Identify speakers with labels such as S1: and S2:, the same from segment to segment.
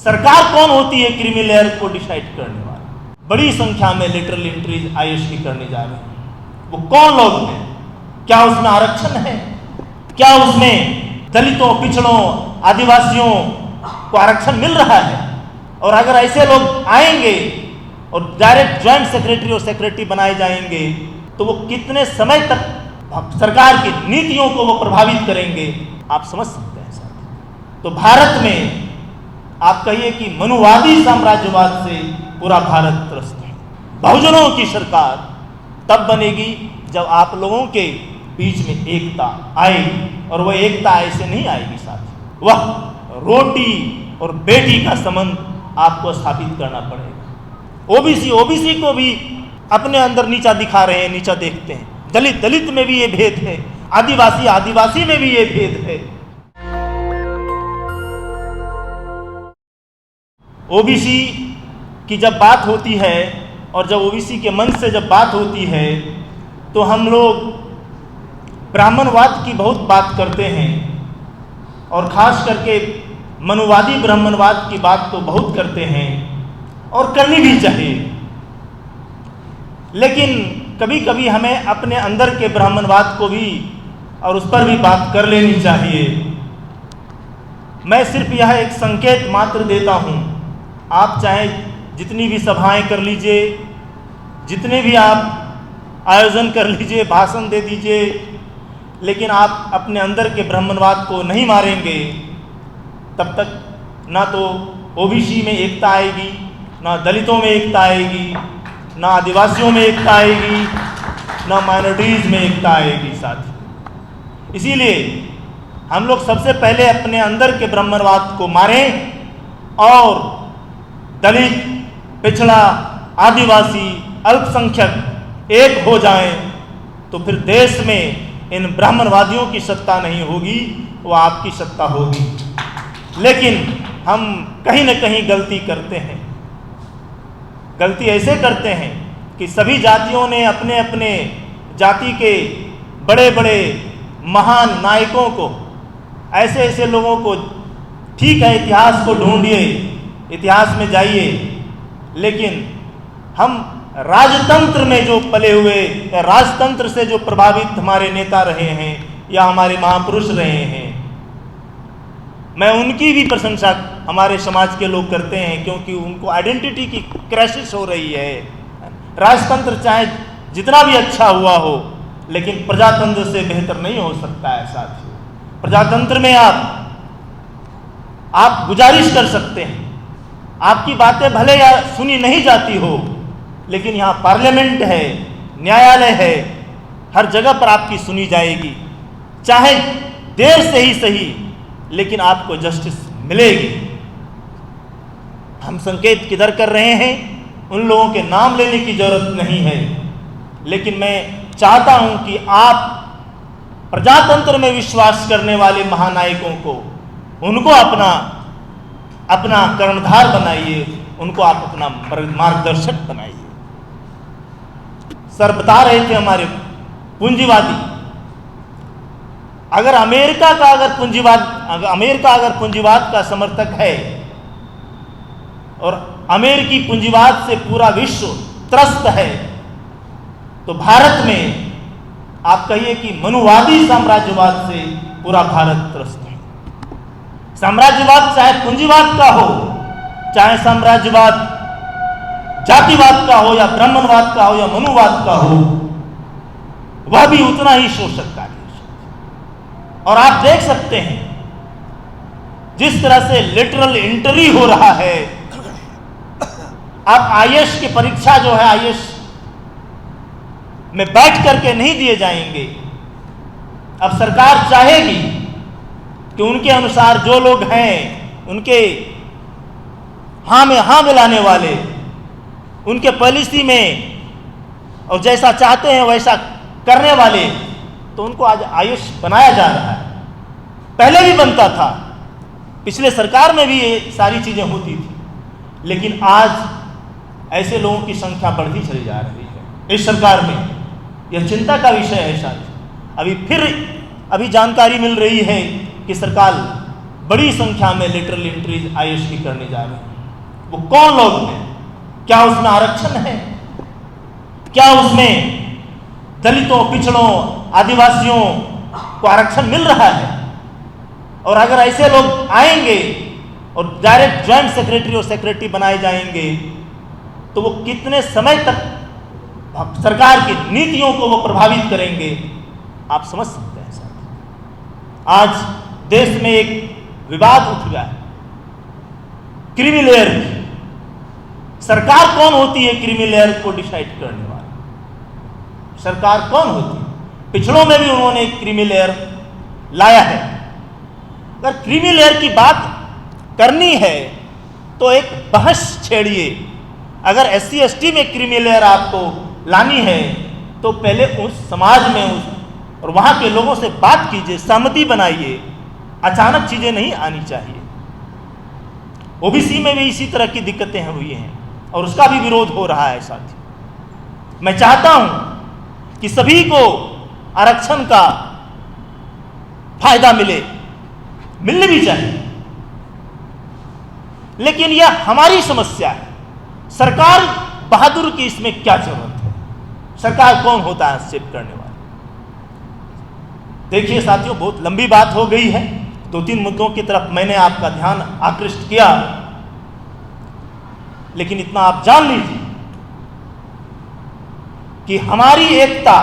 S1: सरकार कौन होती है क्रीमी लेयर को डिसाइड करने वाली? बड़ी संख्या में लेटरल एंट्रीज आईएएस की करने जा रहे हैं। वो कौन लोग हैं? क्या उसमें आरक्षण है? क्या उसमें दलितों, पिछड़ों, आदिवासियों को आरक्षण मिल रहा है? और अगर ऐसे लोग आएंगे और डायरेक्ट ज्वाइंट सेक्रेटरी और सेक्रेटरी बनाए जाएंगे तो वो कितने समय तक सरकार की नीतियों को वो प्रभावित करेंगे, आप समझ सकते हैं साथ। तो भारत में आप कहिए कि मनुवादी साम्राज्यवाद से पूरा भारत त्रस्त है। बहुजनों की सरकार तब बनेगी जब आप लोगों के बीच में एकता आएगी, और वह एकता ऐसे नहीं आएगी साथ। वह रोटी और बेटी का संबंध आपको स्थापित करना पड़ेगा। ओबीसी को भी अपने अंदर नीचा दिखा रहे हैं, नीचा देखते हैं। दलित में भी ये भेद है, आदिवासी में भी ये भेद है। ओबीसी की जब बात होती है और जब ओबीसी के मंच से जब बात होती है तो हम लोग ब्राह्मणवाद की बहुत बात करते हैं, और ख़ास करके मनुवादी ब्राह्मणवाद की बात तो बहुत करते हैं और करनी भी चाहिए। लेकिन कभी कभी हमें अपने अंदर के ब्राह्मणवाद को भी और उस पर भी बात कर लेनी चाहिए। मैं सिर्फ यह एक संकेत मात्र देता हूँ। आप चाहे जितनी भी सभाएं कर लीजिए, जितने भी आप आयोजन कर लीजिए, भाषण दे दीजिए, लेकिन आप अपने अंदर के ब्राह्मणवाद को नहीं मारेंगे तब तक ना तो ओबीसी में एकता आएगी, ना दलितों में एकता आएगी, ना आदिवासियों में एकता आएगी, ना माइनॉरिटीज़ में एकता आएगी साथ। इसीलिए हम लोग सबसे पहले अपने अंदर के ब्राह्मणवाद को मारें और दलित, पिछड़ा, आदिवासी, अल्पसंख्यक एक हो जाएं, तो फिर देश में इन ब्राह्मणवादियों की सत्ता नहीं होगी, वो आपकी सत्ता होगी। लेकिन हम कहीं न कहीं गलती करते हैं। गलती ऐसे करते हैं कि सभी जातियों ने अपने अपने जाति के बड़े बड़े महान नायकों को, ऐसे लोगों को, ठीक है इतिहास को ढूंढिए, इतिहास में जाइए, लेकिन हम राजतंत्र में जो पले हुए या राजतंत्र से जो प्रभावित हमारे नेता रहे हैं या हमारे महापुरुष रहे हैं, मैं उनकी भी प्रशंसा हमारे समाज के लोग करते हैं, क्योंकि उनको आइडेंटिटी की क्राइसिस हो रही है। राजतंत्र चाहे जितना भी अच्छा हुआ हो, लेकिन प्रजातंत्र से बेहतर नहीं हो सकता है साथियों। प्रजातंत्र में आप गुजारिश कर सकते हैं, आपकी बातें भले या सुनी नहीं जाती हो, लेकिन यहाँ पार्लियामेंट है, न्यायालय है, हर जगह पर आपकी सुनी जाएगी, चाहे देर से ही सही, लेकिन आपको जस्टिस मिलेगी। हम संकेत किधर कर रहे हैं, उन लोगों के नाम लेने की जरूरत नहीं है, लेकिन मैं चाहता हूं कि आप प्रजातंत्र में विश्वास करने वाले महानायकों को, उनको अपना कर्णधार बनाइए, उनको आप अपना मार्गदर्शक बनाइए। सर बता रहे थे हमारे पूंजीवादी, अगर अमेरिका अगर पूंजीवाद का समर्थक है और अमेरिकी पूंजीवाद से पूरा विश्व त्रस्त है, तो भारत में आप कहिए कि मनुवादी साम्राज्यवाद से पूरा भारत त्रस्त है। साम्राज्यवाद चाहे पूंजीवाद का हो, चाहे साम्राज्यवाद जातिवाद का हो या ब्राह्मणवाद का हो या मनुवाद का हो, वह भी उतना ही शोषक कार्य है। और आप देख सकते हैं जिस तरह से लिटरल एंट्री हो रहा है। आप आईएएस की परीक्षा जो है, आईएएस में बैठ करके नहीं दिए जाएंगे। अब सरकार चाहेगी कि उनके अनुसार जो लोग हैं, उनके हाँ में हाँ मिलाने वाले, उनके पॉलिसी में और जैसा चाहते हैं वैसा करने वाले, तो उनको आज आईएएस बनाया जा रहा है। पहले भी बनता था, पिछले सरकार में भी ये सारी चीज़ें होती थी, लेकिन आज ऐसे लोगों की संख्या बढ़ती चली जा रही है इस सरकार में। यह चिंता का विषय है। शायद अभी जानकारी मिल रही है कि सरकार बड़ी संख्या में लेटरल एंट्रीज आईएएस की करने जा रहे हैं। वो कौन लोग हैं? क्या उसमें आरक्षण है? क्या उसमें दलितों, पिछड़ों, आदिवासियों को आरक्षण मिल रहा है? और अगर ऐसे लोग आएंगे और डायरेक्ट ज्वाइंट सेक्रेटरी और सेक्रेटरी बनाए जाएंगे तो वो कितने समय तक सरकार की नीतियों को वो प्रभावित करेंगे, आप समझ सकते हैं साथ। आज देश में एक विवाद उठ गया है क्रीमी लेयर की। सरकार कौन होती है क्रीमी लेयर को डिसाइड करने वाली? सरकार कौन होती है? पिछड़ों में भी उन्होंने एक क्रीमी लेयर लाया है। अगर क्रीमी लेयर की बात करनी है तो एक बहस छेड़िए। अगर एससी एसटी में क्रीमी लेयर आपको लानी है तो पहले उस समाज में और वहां के लोगों से बात कीजिए, सहमति बनाइए। अचानक चीजें नहीं आनी चाहिए। ओबीसी में भी इसी तरह की दिक्कतें हुई हैं और उसका भी विरोध हो रहा है साथी। मैं चाहता हूं कि सभी को आरक्षण का फायदा मिलने भी चाहिए, लेकिन यह हमारी समस्या है। सरकार बहादुर की इसमें क्या जरूरत है? सरकार कौन होता है हस्तक्षेप करने वाला? देखिए साथियों, बहुत लंबी बात हो गई है। 2-3 मुद्दों की तरफ मैंने आपका ध्यान आकृष्ट किया, लेकिन इतना आप जान लीजिए कि हमारी एकता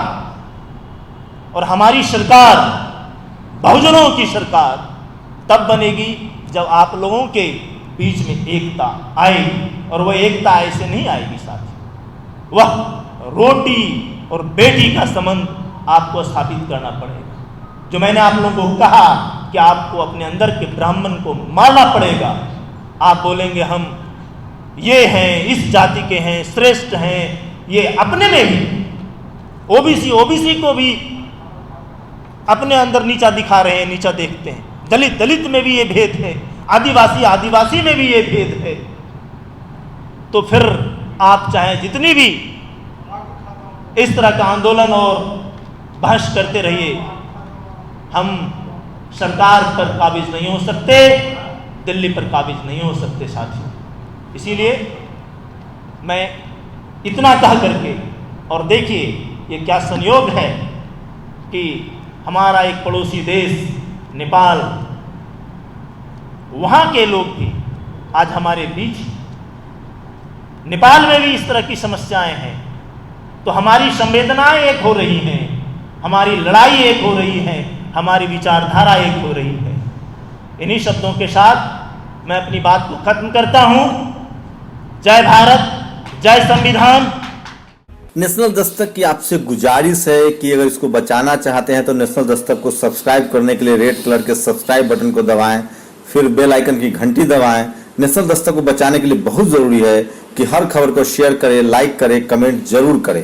S1: और हमारी सरकार, बहुजनों की सरकार तब बनेगी जब आप लोगों के बीच में एकता आएगी। और वह एकता ऐसे नहीं आएगी साथी, वह रोटी और बेटी का संबंध आपको स्थापित करना पड़ेगा। जो मैंने आप लोगों को कहा कि आपको अपने अंदर के ब्राह्मण को मारना पड़ेगा। आप बोलेंगे हम ये हैं, इस जाति के हैं, श्रेष्ठ हैं, ये अपने में भी ओबीसी को भी अपने अंदर नीचा दिखा रहे हैं, नीचा देखते हैं। दलित में भी ये भेद है, आदिवासी में भी ये भेद है। तो फिर आप चाहे जितनी भी इस तरह का आंदोलन और बहस करते रहिए, हम सरकार पर काबिज नहीं हो सकते, दिल्ली पर काबिज नहीं हो सकते साथियों। इसीलिए मैं इतना कह करके, और देखिए ये क्या संयोग है कि हमारा एक पड़ोसी देश नेपाल, वहाँ के लोग भी आज हमारे बीच, नेपाल में भी इस तरह की समस्याएं हैं। तो हमारी संवेदनाएं एक हो रही हैं, हमारी लड़ाई एक हो रही है, हमारी विचारधारा एक हो रही है। इन्हीं शब्दों के साथ मैं अपनी बात को खत्म करता हूं। जय भारत, जय संविधान।
S2: नेशनल दस्तक की आपसे गुजारिश है कि अगर इसको बचाना चाहते हैं तो नेशनल दस्तक को सब्सक्राइब करने के लिए रेड कलर के सब्सक्राइब बटन को दबाएं, फिर बेल आइकन की घंटी दबाएं। नेशनल दस्तक को बचाने के लिए बहुत जरूरी है कि हर खबर को शेयर करें, लाइक करें, कमेंट जरूर करें।